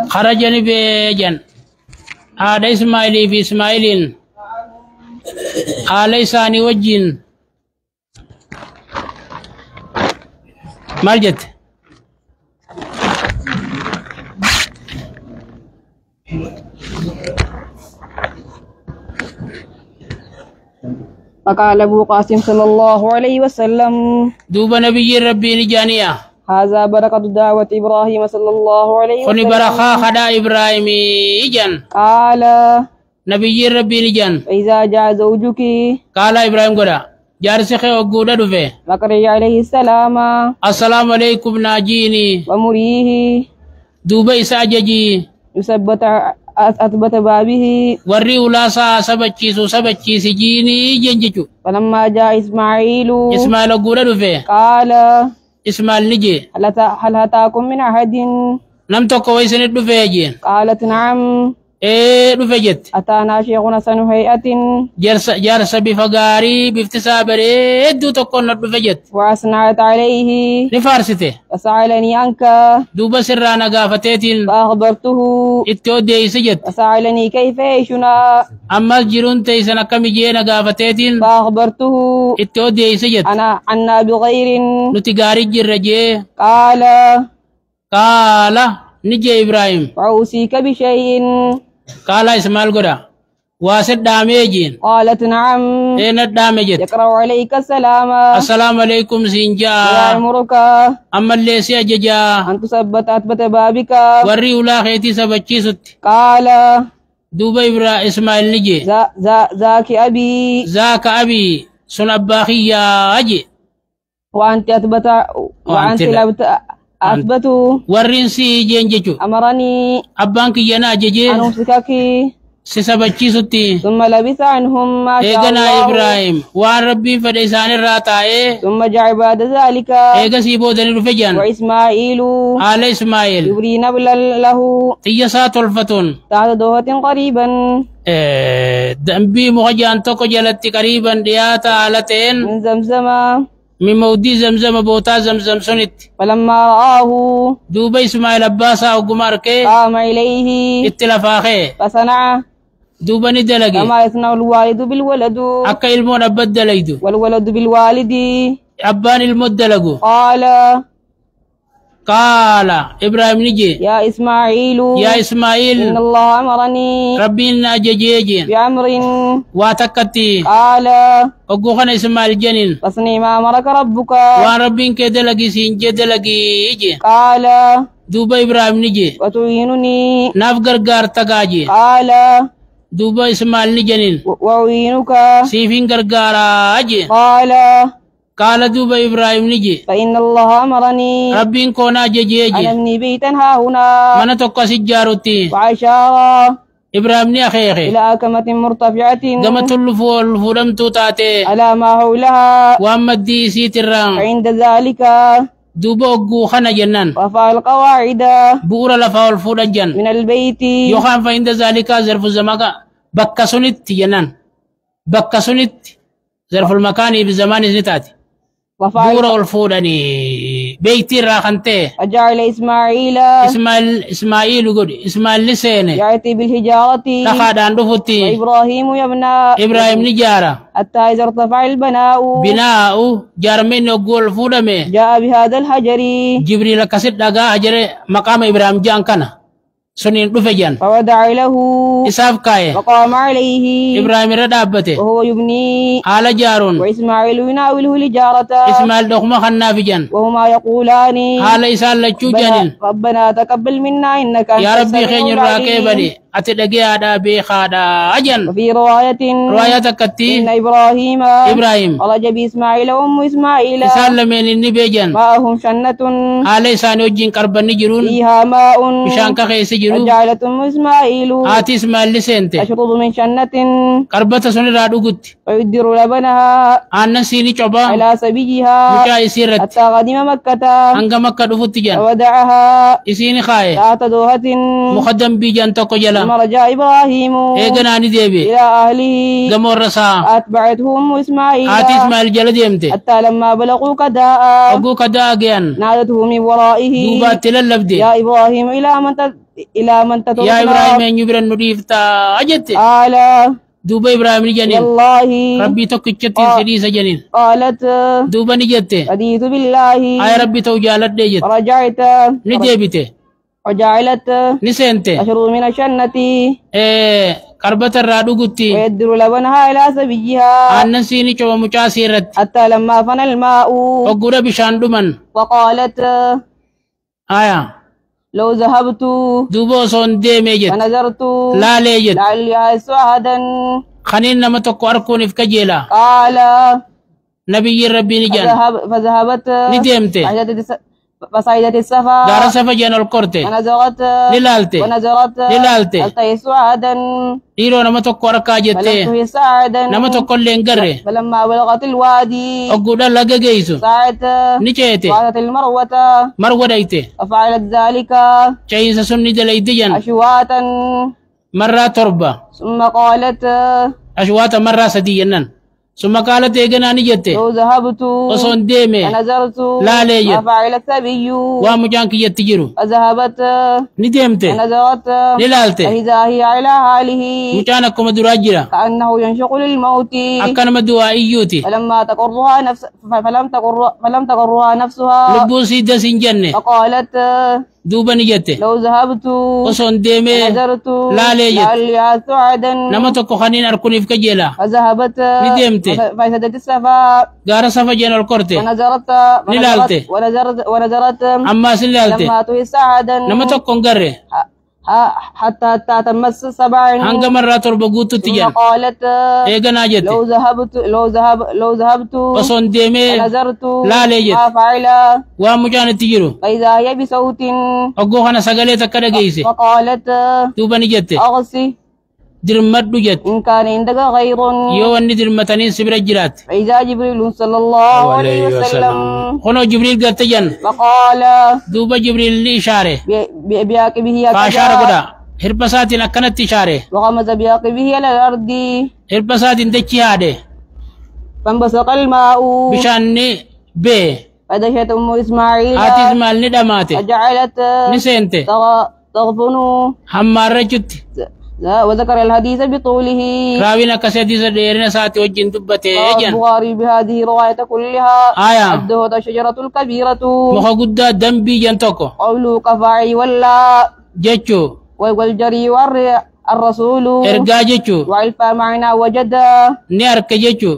خرجني بيجن هذا إسماعيل في إسماعيل ليساني وجين مرجت فقال أبو قاسم صلى الله عليه وسلم دوب نبي ربي نجانيا هذا بركة دعوة إبراهيم صلى الله عليه وسلم خني بركة خدا إبراهيم إجن قال نبي ربي نجان فإذا جاء زوجك قال إبراهيم قرأ جارسي خي وقودا دفه فقري عليه السلام السلام عليكم ناجيني ومريه دوبي ساججي يثبت أثبت بابه ورّي ولاسا سبتشي سجيني جنجتو فلما جاء إسماعيل قودا دفه قال إسماعيل نجي هل هتاكم من أحد نمتو كويسن دفه جين قالت نعم دفه جت أتانا شيخنا سن هيئة جارس بفقاري بافتساب ريدو تكون دفه جت وأصنعت عليه نفارسته فسألني عنك دوبا سرانا قافتيتين فأخبرته اتو دي سجت فسألني كيف يعيشنا أما جرون تيسنا كم جينا قافتيتين فأخبرته اتو دي سجت أنا عنا بغير نتقاري جرجي قال نجي إبراهيم فأوصيك بشيء قال إسماعيل قرأ واسد داميجين قالت نعم الدامجت يقرأ عليك السلام السلام عليكم سينجا يأمرك أما اللي سيججا أن تثبت أثبت بابك ورّي ولا خيتي سبتشي ست قال دوبا إسماعيل نجي ذاك أبي ذاك أبي سن أباخي يا أجي وأنت أثبت ورّين سي جنججو أمرني أبانك ينا ججي أن أمسكك سبتشي ستي ثم لبث عنهم ما شاء إيغنا الله إبراهيم وان ربي فديسان الراتاي ثم جاء بعد ذلك إيغا سيبو دليل فجان وإسماعيل على إسماعيل يبري نبلا له تيسات الفتون تحت دوهة قريبا دنبي مخجان توكو جلت قريبا دياتا علتين من زمزم من مودي زمزم بوتا زمزم سنت فلما رآه دوبا إسماعيل أباسا وقماركي قام إليه اتلافاخي فصنع دوبا ندلقي كما يصنع الوالد بالولد أكا إلمون أبد دلقيدو والولد بالوالد أبان المدلقو قال إبراهيم نجي يا إسماعيل إن الله أمرني ربي ناججيجين بأمر واتكتي قال وقوخنا إسماعيل جنين فاصنع ما أمرك ربك وربين كدلقي سينجي دلقي قال دوبا إبراهيم نجي وتعينني نافقر قار تقاجي قال دوبا إسماعيل نجنين وأعينك سيفين قرقارا أجي قال دوبا إبراهيم نجي فإن الله أمرني ربين كونا جيجي أن أبني بيتا ها هنا من توقع سجارتي وعشارة إبراهيم نأخي إلى أكمة مرتفعة قمت الفولم توتاتي على ما حولها وأما الديسي تران عند ذلك دوبا أقو خنا جنان رفع القواعد بورا لفاول فودا جن من البيت يوخان فإن ذلك ظرف الزمان بكسونت جنان بكسونت ظرف المكان بزمان زنتاتي بورا الفوداني بيتي راخنته أجعل إسماعيل قد إسماعيل لسينه يأتي بالحجارة تخادان دفتي وإبراهيم يبنى إبراهيم نجارة حتى إذا ارتفع البناء جارمين يقول فودامي جاء بهذا الحجر جبريل كسد دقا حجر مقام إبراهيم جان كان سنين دفجان فودع له إساف كاي وقام عليه إبراهيم ردابته وهو يبني على جارون وإسماعيل يناوله الجارة إسماعيل دخما خنافجان وهما يقولان على إسال لتشوجان ربنا تقبل منا إنك أنت يا ربي خير العليم. راكبني أتدقي هذا بخادا أجن وفي رواية كتي إن إبراهيم خرج بإسماعيل وأم إسماعيل إسال من النبيجان معهم شنة على إسان وجين كربن جرون فيها ماء بشان كخيس جرون وجعلت أم إسماعيل آتي إسماعيل لسنته تشرب من شنة كربة سن رادو قد ويدر لبنها أنا سيني شبا على سبيها مكا يسيرت حتى قدم مكة أنغا مكة دفتجان وودعها إسيني خاي تحت دوهة مقدم بيجان توكو جلا ثم رجع إبراهيم إيقنا نديبي إلى أهله قمور رسا أتبعته أم إسماعيل آتي إسماعيل جلد يمتي حتى لما بلغوا كداء أقو كدا أجيان نادته من ورائه دوبات للبدي يا إبراهيم إلى من تتركنا يا إبراهيم أن يبرن نديفتا أجت قال دوبا إبراهيم نجانين والله ربي توكيتشتي سديس جنين قالت دوبا نجت رضيت بالله آي ربي توجالت ديجت ورجعت نديبته وجعلت نسنته تشرب من الشنة كربة الرادو قتي ويدر لبنها إلى سبيها أنسيني شو مجاسيرت حتى لما فنى الماء وقرب بشاندمن وقالت آية لو ذهبت دوبو صون دي ميجت ونظرت لا ليجت لعلي أحس أحدا خنين نما تقواركون فكجيلا قال نبي ربي نجان فذهبت نديمته فصعدت السفا دار سفا جان القرتي ونزغت للالتي هل تحس أحدا إيرو نما تقواركا فلم جتي تحس أحدا نما تقول لنقري فلما بلغت الوادي أقودا لغا جيسو سعت نيشيتي وأتت المروة مروا دايتي ففعلت ذلك شايسا سني دليتي جان أشواتا مرة تربة ثم قالت أشواتا مرة سدينن ثم قالت إيقنا نجتي لو ذهبت وصون ديمي ونظرت لا ليجت ما فعل السبي وامجانك يتجرو فذهبت نديمته ونظرت للالتي فإذا هي على حاله مجانكم دراجرة كأنه ينشق للموت أكنا مدوا إيوتي فلم تقرها نفسها لبو سيدة سنجنة فقالت دوبا نجتي لو ذهبت وصون ديمي ونظرت لا ليجت لعلي سعدا نما تكو خنين أركوني فكجيلا فذهبت نديمته فسدت السفا غارة سفا جان القرتي نلالتي ونظرت أما سنلالتي لما تحس أحدا نما تكو نقري حتى تمس سبع هنگا مرة تربقوتو ثم تجان قالت إيقنا جتي لو ذهبت وصون ديمي ونظرت لا ليجت ما فعل وامجان تجرو فإذا هي بصوت أقو خانا سغلي تكدا جيسي فقالت دوبا نجتي أغسي درمت جت إن كان عندك غير يو أني درمتانين سبرا جرات فإذا جبريل صلى الله عليه وسلم خنو جبريل قد تجن فقال دوبا جبريل لي إشارة بعقبه فأشار هكذا قدا هربسات نكنت إشارة وغمز بعقبه على الأرض هربسات دكي هاده فانبثق الماء بشاني بي فدشت أم إسماعيل آتي إسماعيل ندماتي فجعلت نسينتي تغفن همار جت وذكر الحديث بطوله راوينا كسيدي سديرنا ساتي وجين دبته رواه جن البخاري بهذه الرواية كلها آية الدهوة الشجرة الكبيرة مخا قدا دنبي جنتوكو قوله كفاعي ولا جتشو والجري الرسول إرقا جتشو وعلفا معنا وجد نيارك جتشو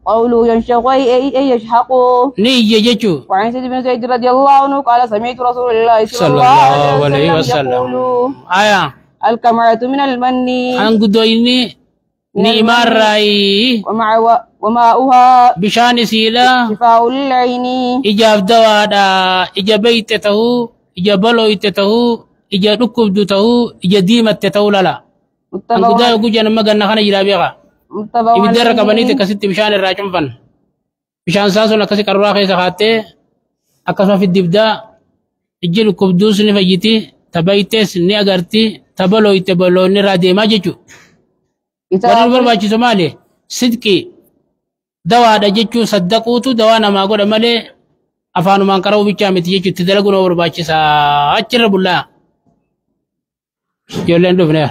قوله ينشق أي يشحق نيجي جتشو وعن سيد بن زيد رضي الله عنه قال سمعت رسول الله صلى الله عليه وسلم يقول آية الكمعة من المن أنقدو إني نيمار راي وماؤها بشان سيلا شفاء للعين إجاب دوادا إجا بيتته إجا بلويتته إجا ركبدته إجا ديمتته للا أنقدو يقول جانا مغانا خانا جرابيغا إبدار كبانيت كسيت بشان الراجم فن بشان ساسو نكسي كروا خيسا خاتي أكسما في الدبدا إجا ركبدوس نفجيتي تبايتس ني أغرتي تبلويت بلوني رادي ما جيجو warri barbaachisu maali sidqi dawaadha jechuu saddaquutu dawaa namaa godha malee afaanumaan qara'uu bichaa miti jechuutti dalaguun barbaachisa achirra bullaa ijoolleen dhufneera